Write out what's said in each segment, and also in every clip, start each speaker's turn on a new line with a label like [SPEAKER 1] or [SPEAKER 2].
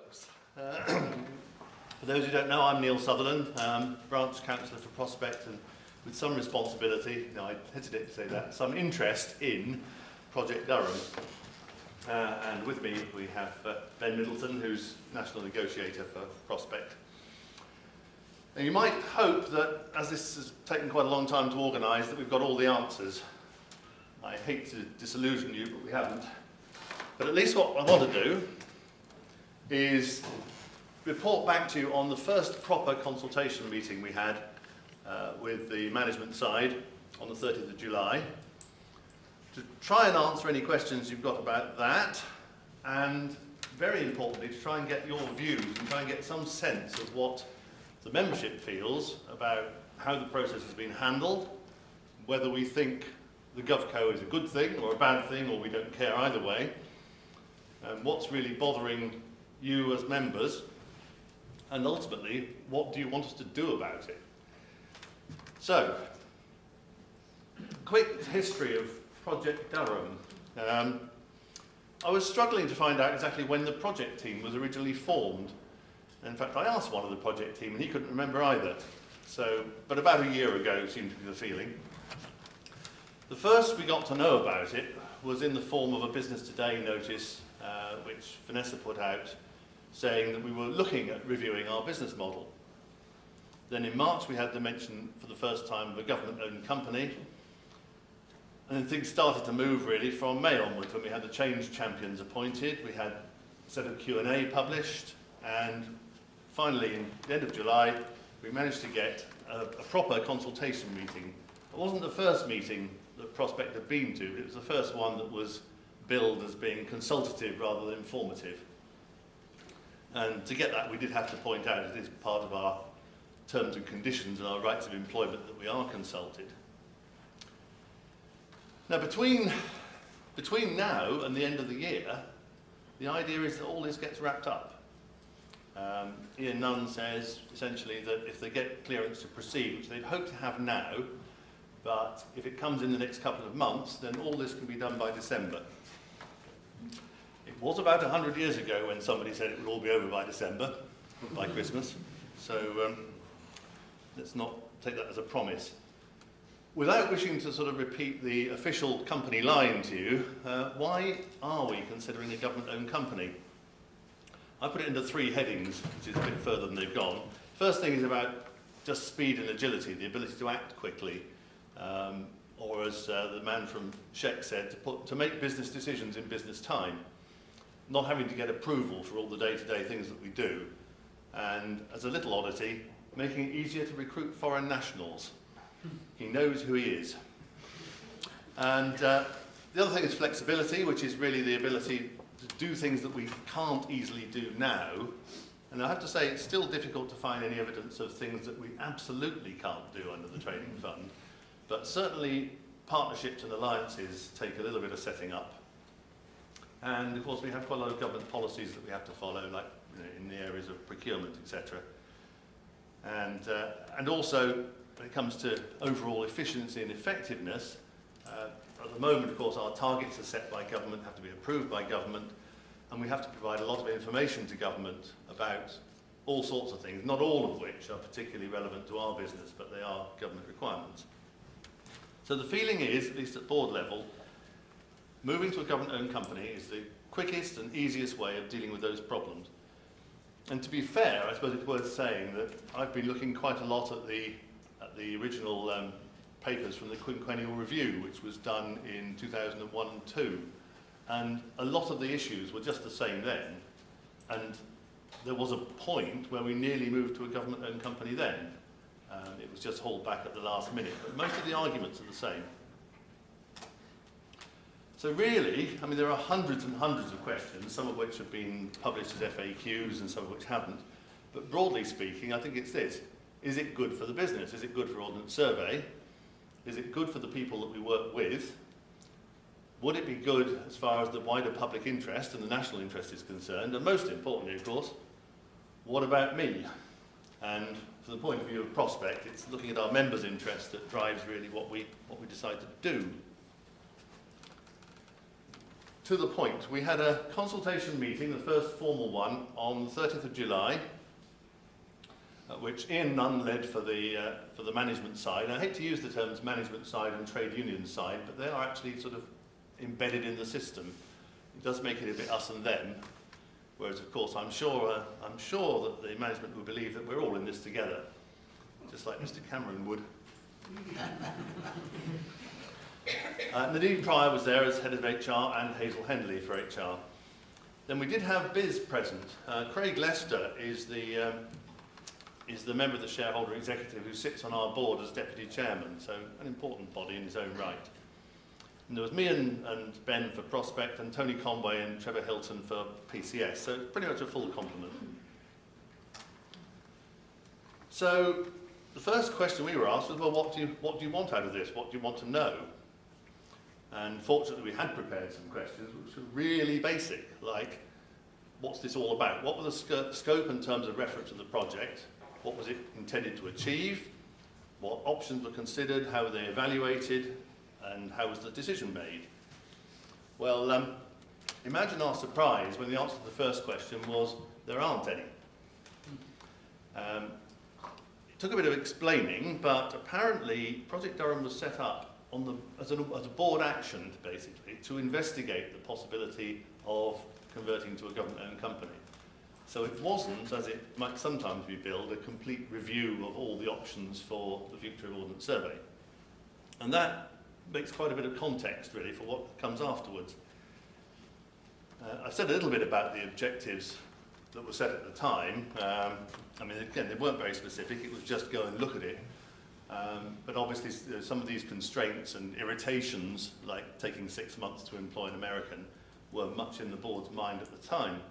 [SPEAKER 1] folks. For those who don't know, I'm Neil Sutherland, branch councillor for Prospect, and with some responsibility, no, I hesitate to say that, some interest in Project Durham. And with me we have Ben Middleton, who's national negotiator for Prospect. Now you might hope that, as this has taken quite a long time to organise, that we've got all the answers. I hate to disillusion you, but we haven't. But at least what I want to do is report back to you on the first proper consultation meeting we had with the management side on the 30th of July, to try and answer any questions you've got about that, and very importantly to try and get your views and try and get some sense of what the membership feels about how the process has been handled, whether we think the GovCo is a good thing or a bad thing, or we don't care either way, and what's really bothering you as members, and ultimately, what do you want us to do about it? So, quick history of Project Durham. I was struggling to find out exactly when the project team was originally formed. In fact, I asked one of the project team and he couldn't remember either. So, but about a year ago seemed to be the feeling. The first we got to know about it was in the form of a Business Today notice which Vanessa put out, saying that we were looking at reviewing our business model. Then in March we had the mention for the first time of a government-owned company, and then things started to move really from May onwards, when we had the change champions appointed, we had a set of Q&A published, and finally in the end of July we managed to get a proper consultation meeting. It wasn't the first meeting that Prospect had been to, but it was the first one that was billed as being consultative rather than informative. And to get that, we did have to point out it is part of our terms and conditions and our rights of employment that we are consulted. Now, between now and the end of the year, the idea is that all this gets wrapped up. Ian Nunn says, essentially, that if they get clearance to proceed, which they'd hope to have now, but if it comes in the next couple of months, then all this can be done by December. It was about 100 years ago when somebody said it would all be over by December, by Christmas. So let's not take that as a promise. Without wishing to sort of repeat the official company line to you, why are we considering a government-owned company? I put it into three headings, which is a bit further than they've gone. First thing is about just speed and agility, the ability to act quickly, or as the man from Sheck said, to make business decisions in business time, not having to get approval for all the day-to-day things that we do, and as a little oddity, making it easier to recruit foreign nationals. He knows who he is. And the other thing is flexibility, which is really the ability to do things that we can't easily do now. And I have to say, it's still difficult to find any evidence of things that we absolutely can't do under the Training Fund. But certainly, partnerships and alliances take a little bit of setting up. And of course, we have quite a lot of government policies that we have to follow, like in the areas of procurement, etc. And also, when it comes to overall efficiency and effectiveness, at the moment, of course, our targets are set by government, have to be approved by government, and we have to provide a lot of information to government about all sorts of things, not all of which are particularly relevant to our business, but they are government requirements. So the feeling is, at least at board level, moving to a government-owned company is the quickest and easiest way of dealing with those problems. And to be fair, I suppose it's worth saying that I've been looking quite a lot at the original papers from the Quinquennial Review, which was done in 2001 and 2. And a lot of the issues were just the same then. And there was a point where we nearly moved to a government-owned company then. It was just hauled back at the last minute. But most of the arguments are the same. So really, I mean, there are hundreds and hundreds of questions, some of which have been published as FAQs and some of which haven't. But broadly speaking, I think it's this. Is it good for the business? Is it good for Ordnance Survey? Is it good for the people that we work with? Would it be good as far as the wider public interest and the national interest is concerned? And most importantly, of course, what about me? And from the point of view of Prospect, it's looking at our members' interest that drives really what we decide to do. to the point. We had a consultation meeting, the first formal one, on the 30th of July, which Ian Nunn led for the management side. I hate to use the terms management side and trade union side, but they are actually sort of embedded in the system. It does make it a bit us and them, whereas of course I'm sure that the management would believe that we're all in this together, just like Mr. Cameron would. Nadine Pryor was there as head of HR and Hazel Henley for HR. Then we did have Biz present. Craig Lester is the member of the shareholder executive who sits on our board as deputy chairman, so an important body in his own right. And there was me and Ben for Prospect, and Tony Conway and Trevor Hilton for PCS, so pretty much a full complement. So the first question we were asked was, well, what do you want out of this? What do you want to know? And fortunately we had prepared some questions which were really basic, like, what's this all about? What was the scope in terms of reference to the project? What was it intended to achieve? What options were considered? How were they evaluated? And how was the decision made? Well, imagine our surprise when the answer to the first question was, there aren't any. It took a bit of explaining, but apparently Project Durham was set up as a board action, basically, to investigate the possibility of converting to a government-owned company. So it wasn't, as it might sometimes be billed, a complete review of all the options for the future of Ordnance Survey. And that makes quite a bit of context, really, for what comes afterwards. I said a little bit about the objectives that were set at the time. I mean, again, they weren't very specific. It was just go and look at it. But obviously, some of these constraints and irritations, like taking 6 months to employ an American, were much in the board's mind at the time.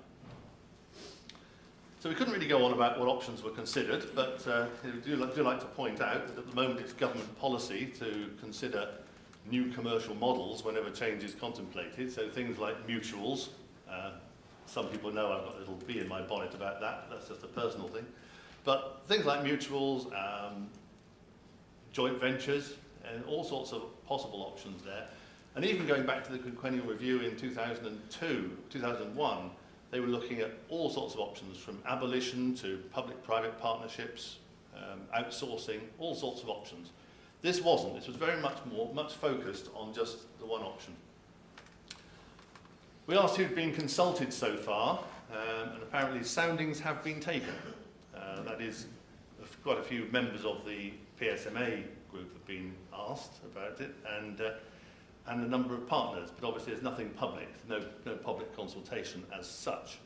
[SPEAKER 1] So we couldn't really go on about what options were considered, but I do like to point out that at the moment it's government policy to consider new commercial models whenever change is contemplated. So things like mutuals. Some people know I've got a little bee in my bonnet about that. That's just a personal thing. But things like mutuals, joint ventures, and all sorts of possible options there. And even going back to the quinquennial review in 2001, they were looking at all sorts of options, from abolition to public-private partnerships, outsourcing, all sorts of options. This wasn't. This was very much focused on just the one option. We asked who'd been consulted so far, and apparently soundings have been taken. That is, quite a few members of the PSMA group have been asked about it, and a number of partners, but obviously there's nothing public, no public consultation as such.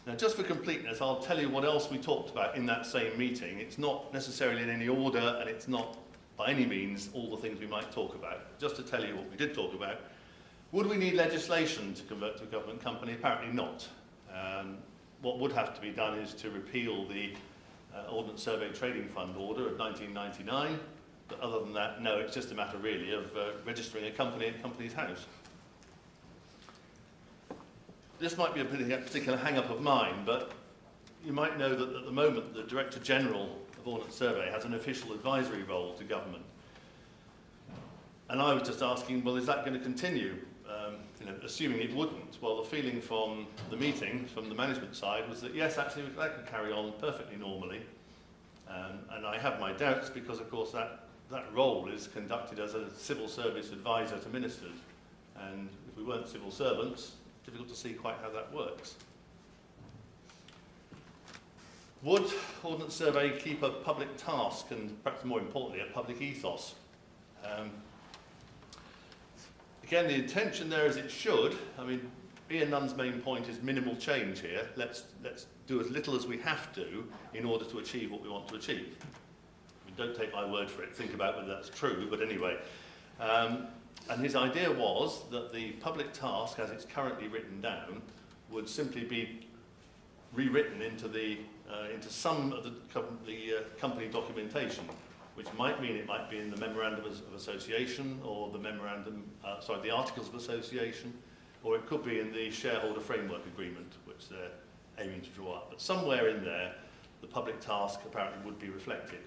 [SPEAKER 1] Now, just for completeness, I'll tell you what else we talked about in that same meeting. It's not necessarily in any order, and it's not by any means all the things we might talk about. Just to tell you what we did talk about. Would we need legislation to convert to a government company? Apparently not. What would have to be done is to repeal the Ordnance Survey Trading Fund order of 1999. But other than that, no, it's just a matter really of registering a company at Companies House. This might be a particular hang-up of mine, but you might know that at the moment the Director General of Ordnance Survey has an official advisory role to government. And I was just asking, well, is that going to continue? Assuming it wouldn't. Well, the feeling from the meeting, from the management side, was that yes, actually that could carry on perfectly normally. And I have my doubts because, of course, that role is conducted as a civil service advisor to ministers. And if we weren't civil servants, it's difficult to see quite how that works. Would Ordnance Survey keep a public task and, perhaps more importantly, a public ethos? Again, the intention there is it should. I mean, Ian Nunn's main point is minimal change here. Let's do as little as we have to in order to achieve what we want to achieve. I mean, don't take my word for it. Think about whether that's true, but anyway. And his idea was that the public task, as it's currently written down, would simply be rewritten into some of the company documentation, which might mean it might be in the Memorandum of Association or the the Articles of Association, or it could be in the Shareholder Framework Agreement, which they're aiming to draw up. But somewhere in there, the public task apparently would be reflected.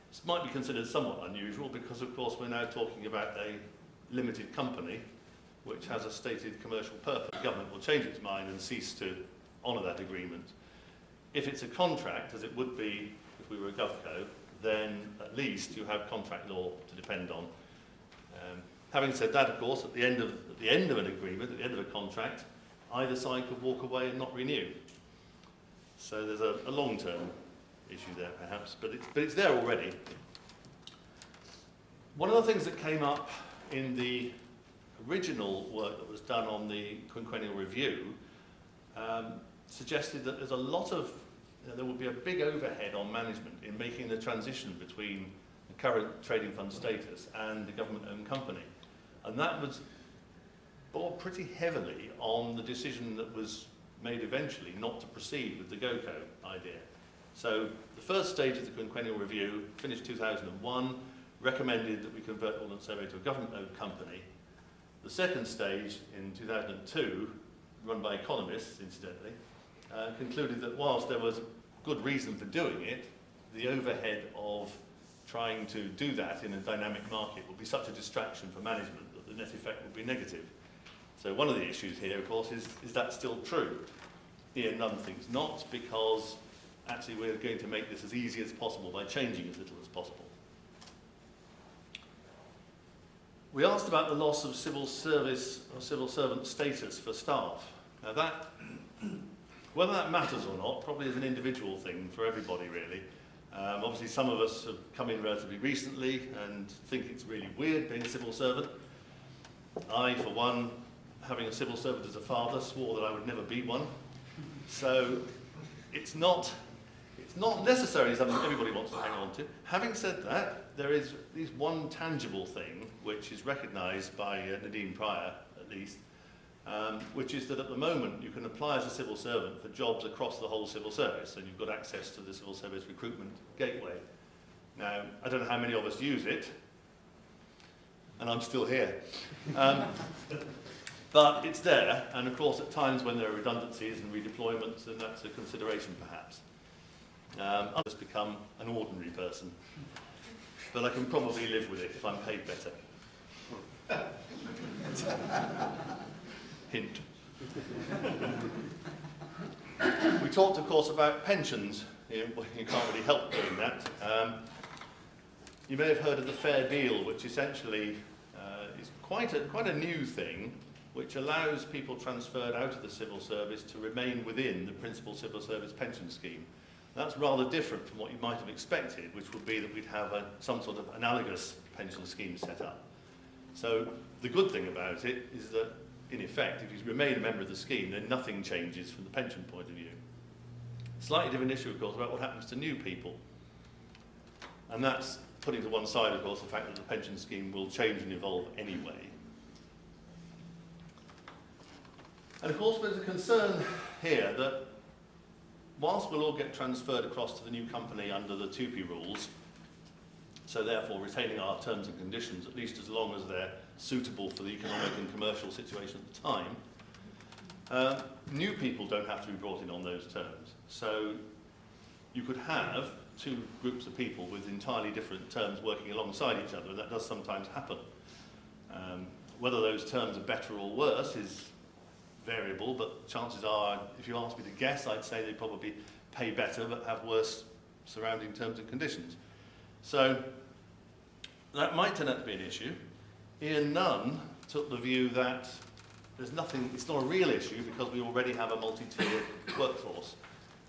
[SPEAKER 1] This might be considered somewhat unusual because, of course, we're now talking about a limited company, which has a stated commercial purpose, the government will change its mind and cease to honour that agreement. If it's a contract, as it would be if we were a GovCo, then at least you have contract law to depend on. Having said that, of course, at the end of an agreement, at the end of a contract, either side could walk away and not renew. So there's a long-term issue there, perhaps, but it's there already. One of the things that came up in the original work that was done on the quinquennial review suggested that there's a lot of, there would be a big overhead on management in making the transition between the current trading fund status and the government-owned company. And that was bore pretty heavily on the decision that was made eventually not to proceed with the GoCo idea. So the first stage of the quinquennial review, finished 2001, recommended that we convert Ordnance Survey to a government-owned company. The second stage in 2002, run by economists incidentally, concluded that whilst there was good reason for doing it, the overhead of trying to do that in a dynamic market would be such a distraction for management that the net effect would be negative. So one of the issues here, of course, is that still true? Ian Nunn thinks not, because actually we're going to make this as easy as possible by changing as little as possible. We asked about the loss of civil service or civil servant status for staff. Now that, whether that matters or not, probably is an individual thing for everybody really. Obviously some of us have come in relatively recently and think it's really weird being a civil servant. I, for one, having a civil servant as a father, swore that I would never be one. So it's not necessarily something everybody wants to hang on to. Having said that, there is at least one tangible thing which is recognised by Nadine Pryor, at least, which is that at the moment you can apply as a civil servant for jobs across the whole civil service, and you've got access to the civil service recruitment gateway. Now, I don't know how many of us use it, and I'm still here. But it's there, and of course at times when there are redundancies and redeployments, then that's a consideration perhaps. I'll just become an ordinary person, but I can probably live with it if I'm paid better. Hint. We talked, of course, about pensions. You can't really help doing that. You may have heard of the fair deal, which essentially is quite a new thing, which allows people transferred out of the civil service to remain within the principal civil service pension scheme. That's rather different from what you might have expected, which would be that we'd have some sort of analogous pension scheme set up. So the good thing about it is that, in effect, if you remain a member of the scheme, then nothing changes from the pension point of view. Slightly different issue, of course, about what happens to new people. And that's putting to one side, of course, the fact that the pension scheme will change and evolve anyway. And of course, there's a concern here that whilst we'll all get transferred across to the new company under the 2P rules, so therefore retaining our terms and conditions, at least as long as they're suitable for the economic and commercial situation at the time, new people don't have to be brought in on those terms. So you could have two groups of people with entirely different terms working alongside each other, and that does sometimes happen. Whether those terms are better or worse is variable, but chances are, if you ask me to guess, I'd say they probably pay better but have worse surrounding terms and conditions. So that might turn out to be an issue. Ian Nunn took the view that there's nothing, it's not a real issue because we already have a multi-tiered workforce.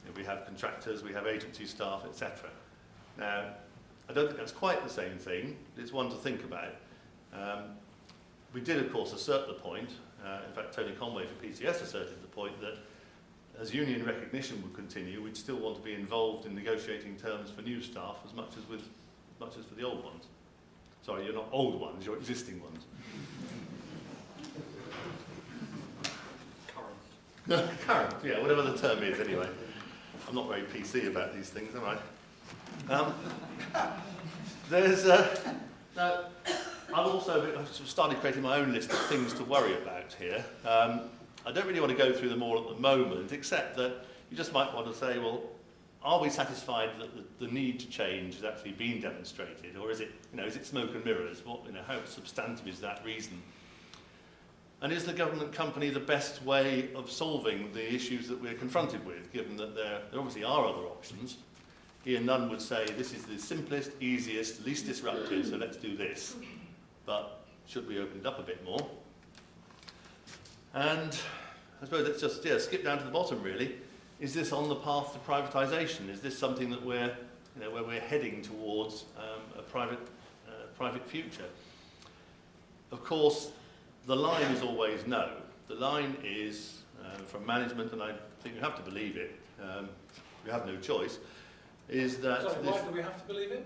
[SPEAKER 1] You know, we have contractors, we have agency staff, etc. Now, I don't think that's quite the same thing. It's one to think about. We did, of course, assert the point. In fact, Tony Conway for PCS asserted the point that as union recognition would continue, we'd still want to be involved in negotiating terms for new staff as much as for the old ones. Sorry, you're not old ones, you're existing ones. Current. Current, yeah, whatever the term is anyway. I'm not very PC about these things, am I? Now, I've started creating my own list of things to worry about here. I don't really want to go through them all at the moment, except that you just might want to say, well, are we satisfied that the need to change has actually been demonstrated, or is it, is it smoke and mirrors? How substantive is that reason? And is the government company the best way of solving the issues that we're confronted with, given that there obviously are other options? Ian Nunn would say this is the simplest, easiest, least disruptive, so let's do this. But should we open it up a bit more? And I suppose let's just skip down to the bottom really. Is this on the path to privatisation? Is this something that we're, where we're heading towards a private future? Of course, the line is always no. The line is from management, and I think we have to believe it. We have no choice. Is that
[SPEAKER 2] sorry, why do we have to believe it?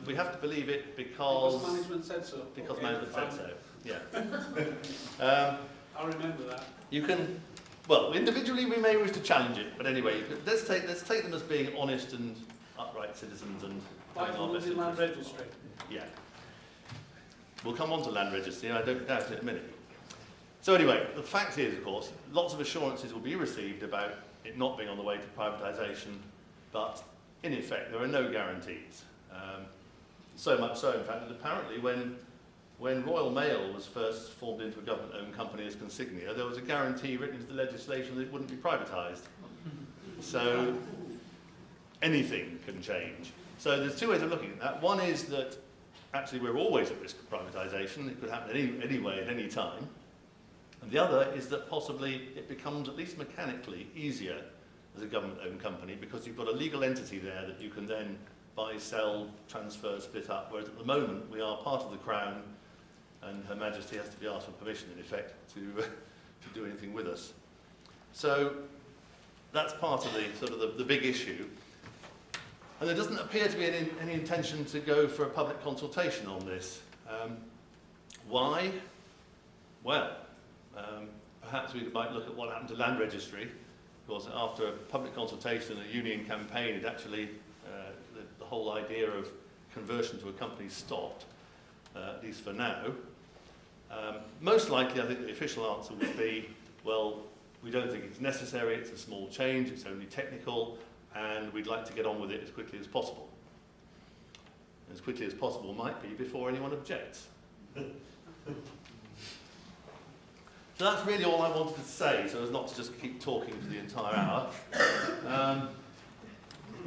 [SPEAKER 1] We have to believe it because
[SPEAKER 2] management said so.
[SPEAKER 1] Because management said so. Yeah.
[SPEAKER 2] I remember that.
[SPEAKER 1] You can. Well, individually we may wish to challenge it, but anyway, let's take them as being honest and upright citizens and
[SPEAKER 2] like the ones in land registry.
[SPEAKER 1] Yeah. We'll come on to land registry, I don't doubt it in a minute. So anyway, the fact is, of course, lots of assurances will be received about it not being on the way to privatisation, but in effect there are no guarantees. So much so, in fact, that apparently when Royal Mail was first formed into a government-owned company as consignia, there was a guarantee written into the legislation that it wouldn't be privatised. So anything can change. So there's two ways of looking at that. One is that actually we're always at risk of privatisation. It could happen anyway at any time. And the other is that possibly it becomes, at least mechanically, easier as a government-owned company because you've got a legal entity there that you can then buy, sell, transfer, split up, whereas at the moment we are part of the Crown and Her Majesty has to be asked for permission, in effect, to do anything with us. So that's part of the big issue. And there doesn't appear to be any intention to go for a public consultation on this. Why? Well, perhaps we might look at what happened to land registry. Of course, after a public consultation and a union campaign, it actually, the whole idea of conversion to a company stopped, at least for now. Most likely, I think the official answer would be, well, we don't think it's necessary, it's a small change, it's only technical, and we'd like to get on with it as quickly as possible. As quickly as possible might be before anyone objects. So that's really all I wanted to say, so as not to just keep talking for the entire hour.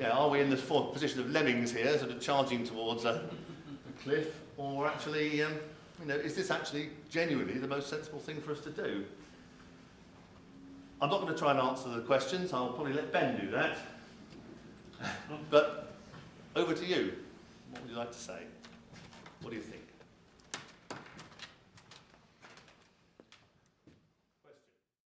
[SPEAKER 1] Are we in the position of lemmings here, sort of charging towards a cliff, or actually, is this actually genuinely the most sensible thing for us to do? I'm not going to try and answer the questions, I'll probably let Ben do that. But over to you. What would you like to say? What do you think?